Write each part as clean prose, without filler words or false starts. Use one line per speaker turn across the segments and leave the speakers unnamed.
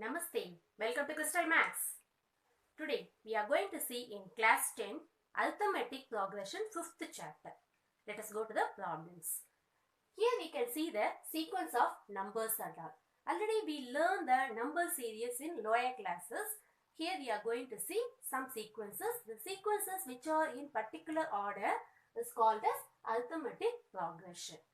Namaste. Welcome to Crystal Maths. Today we are going to see in class 10 arithmetic progression 5th chapter. Let us go to the problems. Here we can see the sequence of numbers and all. Already we learned the number series in lower classes. Here we are going to see some sequences. The sequences which are in particular order is called as arithmetic progression.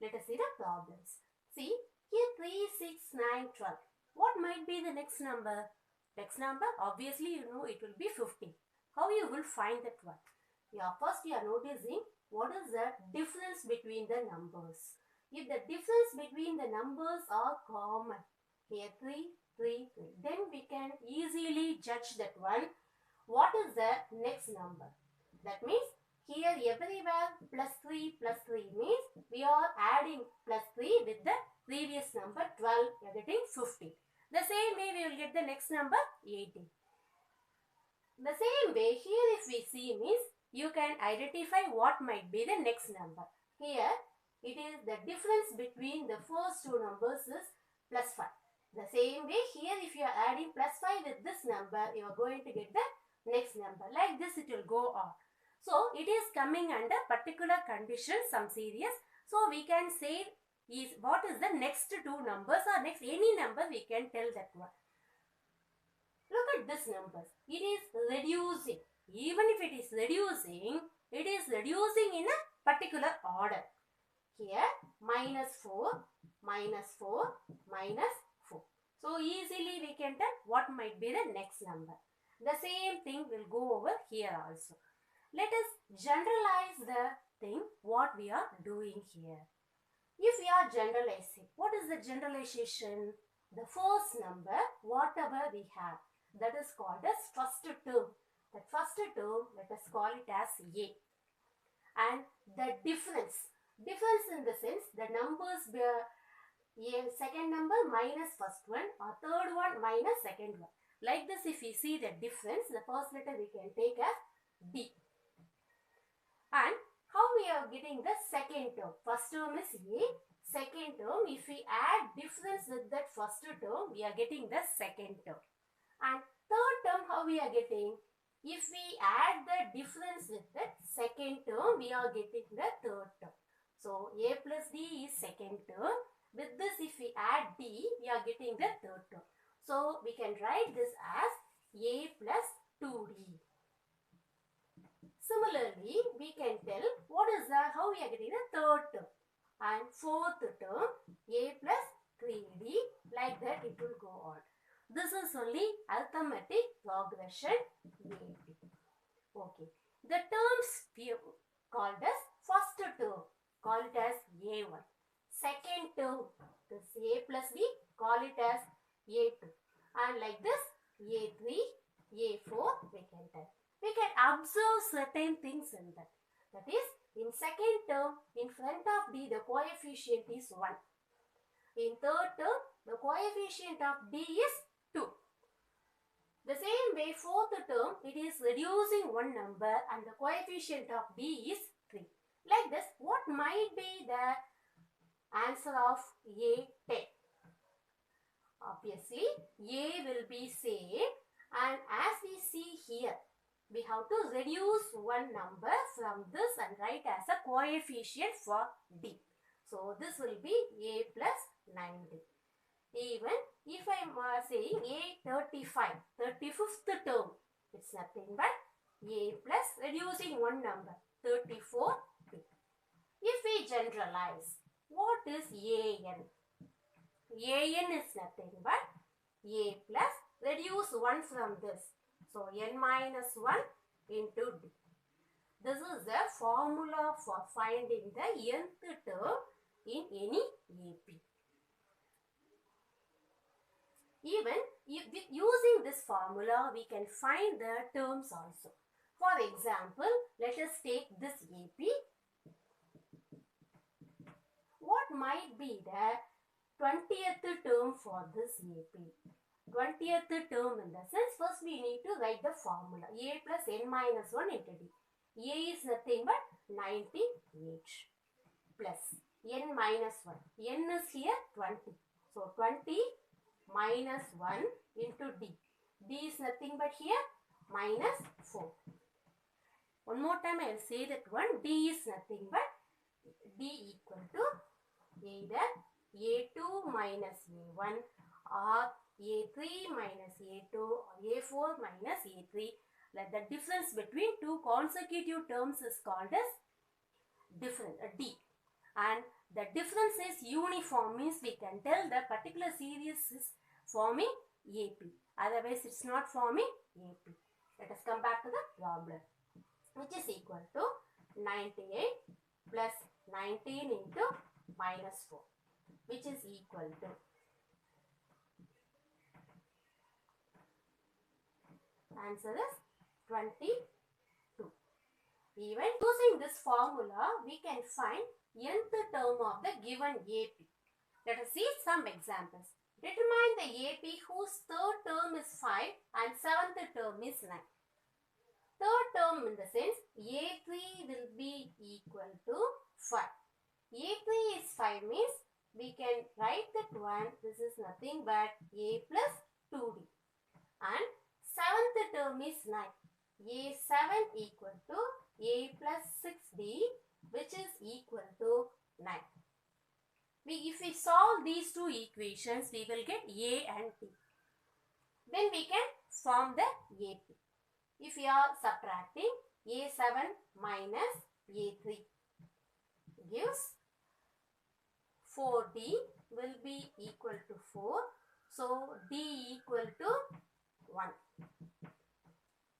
Let us see the problems. See here 3, 6, 9, 12. What might be the next number? Next number, obviously you know it will be 50. How you will find that one? Yeah, first you are noticing what is the difference between the numbers. If the difference between the numbers are common, here 3, 3, 3, then we can easily judge that one. What is the next number? That means here everywhere plus 3 means we are adding plus 3 with the previous number 12, we are getting 50. The same way we will get the next number 80. The same way here if we see means you can identify what might be the next number. Here it is the difference between the first two numbers is plus 5. The same way here if you are adding plus 5 with this number, you are going to get the next number. Like this it will go on. So it is coming under particular condition, some series. So we can say is what is the next two numbers or next any number we can tell that one. Look at this numbers. It is reducing. Even if it is reducing in a particular order. Here minus 4, minus 4, minus 4. So easily we can tell what might be the next number. The same thing will go over here also. Let us generalize the thing what we are doing here. If we are generalizing, what is the generalization? The first number, whatever we have, that is called as first term. That first term, let us call it as A. And the difference in the sense, the numbers were A, second number minus first one or third one minus second one. Like this, if we see the difference, the first letter we can take as D. And how we are getting the second term? First term is A. Second term, if we add difference with that first term, we are getting the second term. And third term, how we are getting? If we add the difference with that second term, we are getting the third term. So A plus D is second term. With this, if we add D, we are getting the third term. So we can write this as A plus 2D. Similarly, we can tell what is the, how we are getting the third term. And fourth term, A plus 3D, like that it will go on. This is only arithmetic progression AD. Okay. The terms we called as first term, call it as A1. Second term, this A plus B, call it as A2. And like this, A3, A4, we can tell. We can observe certain things in that. That is, in second term, in front of D, the coefficient is 1. In third term, the coefficient of D is 2. The same way, fourth term, it is reducing one number and the coefficient of D is 3. Like this, what might be the answer of A10? Obviously, A will be same, and as we see here, we have to reduce one number from this and write as a coefficient for D. So this will be A plus 90. Even if I am saying A35, 35th term, it's nothing but A plus reducing one number, 34B. If we generalize, what is AN? AN is nothing but A plus reduce 1 from this. So n minus 1 into D. This is the formula for finding the nth term in any AP. Even using this formula, we can find the terms also. For example, let us take this AP. What might be the 20th term for this AP? 20th term in the sense, first we need to write the formula. A plus n minus 1 into D. A is nothing but 98 plus n minus 1. N is here 20. So 20 minus 1 into D. D is nothing but here minus 4. One more time I will say that one. D is nothing but D equal to either A2 minus A1 or A3 minus A2 or A4 minus A3. Like the difference between two consecutive terms is called as D. And the difference is uniform, means we can tell the particular series is forming AP. Otherwise it's not forming AP. Let us come back to the problem, which is equal to 98 plus 19 into minus 4, which is equal to answer is 22. Even using this formula, we can find nth term of the given AP. Let us see some examples. Determine the AP whose third term is 5 and seventh term is 9. Third term in the sense A3 will be equal to 5. A3 is 5 means we can write that one. This is nothing but A plus 2D. And seventh term is 9. A7 equal to A plus 6D, which is equal to 9. If we solve these two equations, we will get A and T. Then we can form the AP. If we are subtracting, A7 minus A3 gives 4D will be equal to 4. So D equal to 1.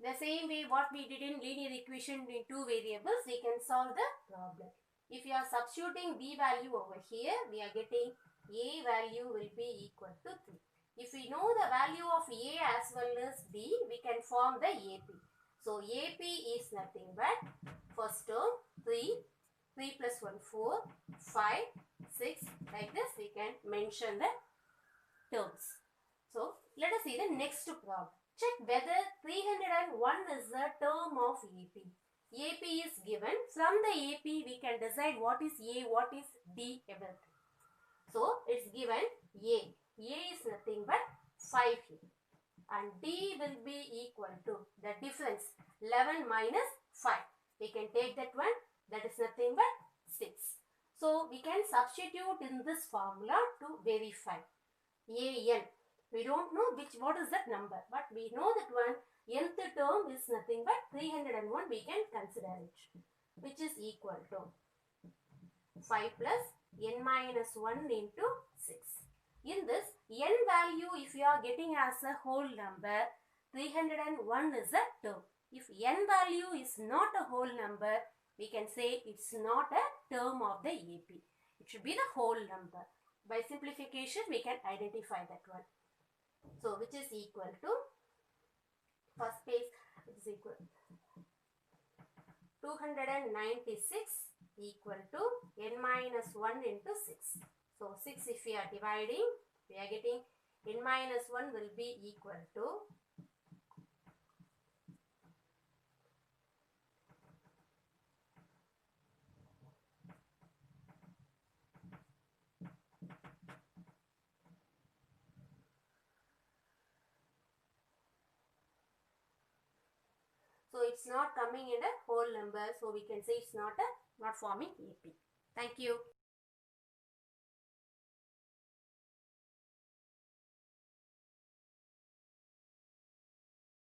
The same way what we did in linear equation in two variables, we can solve the problem. If you are substituting B value over here, we are getting A value will be equal to 3. If we know the value of A as well as B, we can form the AP. So AP is nothing but first term 3, 3 plus 1 4, 5, 6, like this we can mention the terms. So let us see the next problem. Check whether 301 is the term of AP. AP is given. From the AP, we can decide what is A, what is D, everything. So, it's given A. A is nothing but 5 here. And D will be equal to the difference 11 minus 5. We can take that one. That is nothing but 6. So, we can substitute in this formula to verify. AN. We don't know what is that number, but we know that one nth term is nothing but 301. We can consider it, which is equal to 5 plus n minus 1 into 6. In this, n value if you are getting as a whole number, 301 is a term. If n value is not a whole number, we can say it's not a term of the AP. It should be the whole number. By simplification, we can identify that one. So, which is equal to, first page, it is equal 296 equal to n minus 1 into 6. So, 6 if we are dividing, we are getting n minus 1 will be equal to so it's not coming in a whole number, so we can say it's not forming AP. Thank you.